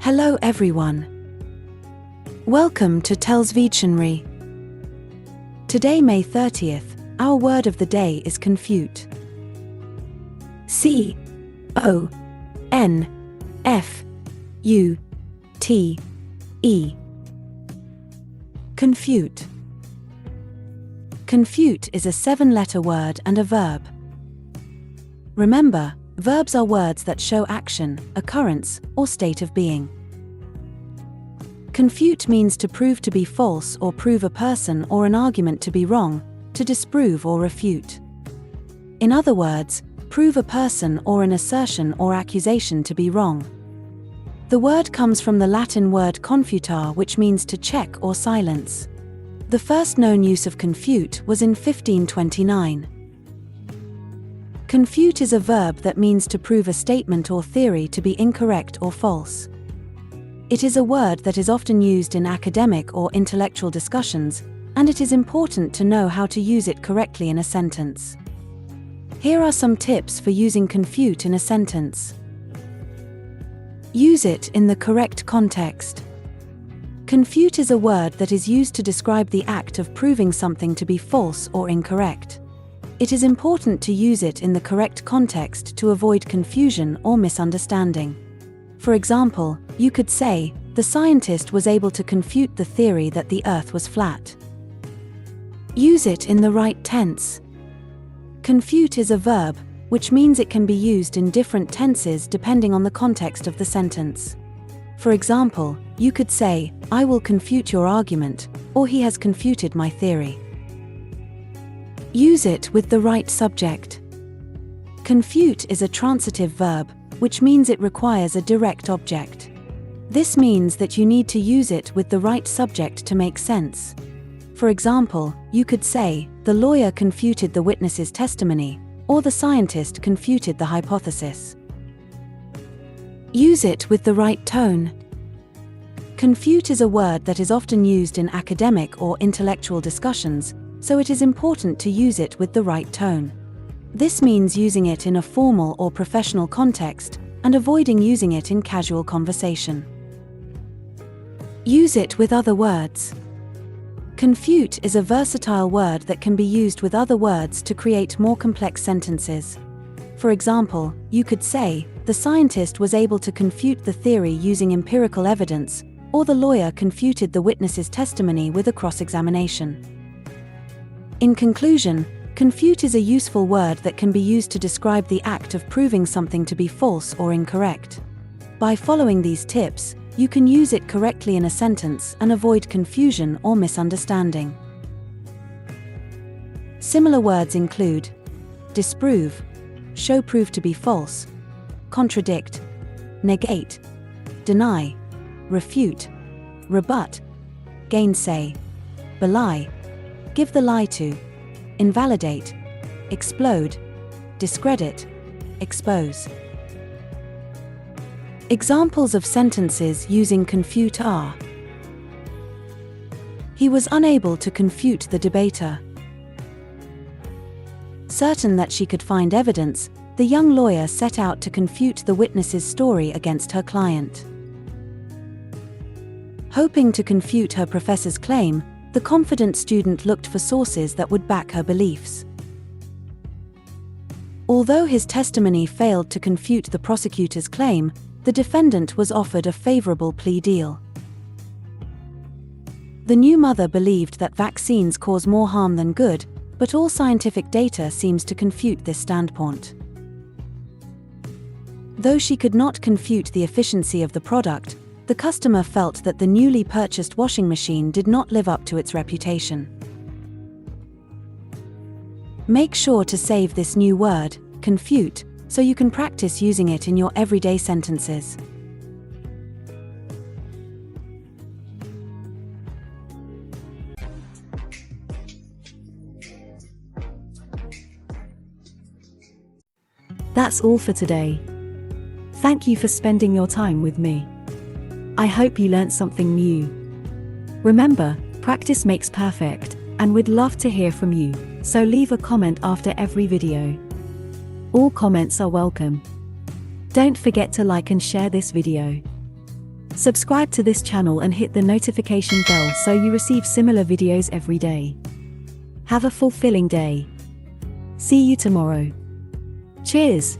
Hello everyone. Welcome to TELLS Videtionary. Today, May 30th, our word of the day is confute. C-O-N-F-U-T-E. Confute. Confute is a 7-letter word and a verb. Remember, verbs are words that show action, occurrence, or state of being. Confute means to prove to be false or prove a person or an argument to be wrong, to disprove or refute. In other words, prove a person or an assertion or accusation to be wrong. The word comes from the Latin word confutar, which means to check or silence. The first known use of confute was in 1529. Confute is a verb that means to prove a statement or theory to be incorrect or false. It is a word that is often used in academic or intellectual discussions, and it is important to know how to use it correctly in a sentence. Here are some tips for using confute in a sentence. Use it in the correct context. Confute is a word that is used to describe the act of proving something to be false or incorrect. It is important to use it in the correct context to avoid confusion or misunderstanding. For example, you could say, the scientist was able to confute the theory that the Earth was flat. Use it in the right tense. Confute is a verb, which means it can be used in different tenses depending on the context of the sentence. For example, you could say, I will confute your argument, or he has confuted my theory. Use it with the right subject. Confute is a transitive verb, which means it requires a direct object. This means that you need to use it with the right subject to make sense. For example, you could say, the lawyer confuted the witness's testimony, or the scientist confuted the hypothesis. Use it with the right tone. Confute is a word that is often used in academic or intellectual discussions, so it is important to use it with the right tone. This means using it in a formal or professional context, and avoiding using it in casual conversation. Use it with other words. Confute is a versatile word that can be used with other words to create more complex sentences. For example, you could say, the scientist was able to confute the theory using empirical evidence, or the lawyer confuted the witness's testimony with a cross-examination. In conclusion, confute is a useful word that can be used to describe the act of proving something to be false or incorrect. By following these tips, you can use it correctly in a sentence and avoid confusion or misunderstanding. Similar words include disprove, show prove to be false, contradict, negate, deny, refute, rebut, gainsay, belie, give the lie to, invalidate, explode, discredit, expose. Examples of sentences using confute are: he was unable to confute the debater. Certain that she could find evidence, the young lawyer set out to confute the witness's story against her client. Hoping to confute her professor's claim, the confident student looked for sources that would back her beliefs. Although his testimony failed to confute the prosecutor's claim, the defendant was offered a favorable plea deal. The new mother believed that vaccines cause more harm than good, but all scientific data seems to confute this standpoint. Though she could not confute the efficiency of the product, the customer felt that the newly purchased washing machine did not live up to its reputation. Make sure to save this new word, confute, so you can practice using it in your everyday sentences. That's all for today. Thank you for spending your time with me. I hope you learned something new. Remember, practice makes perfect, and we'd love to hear from you, so leave a comment after every video. All comments are welcome. Don't forget to like and share this video. Subscribe to this channel and hit the notification bell so you receive similar videos every day. Have a fulfilling day. See you tomorrow. Cheers!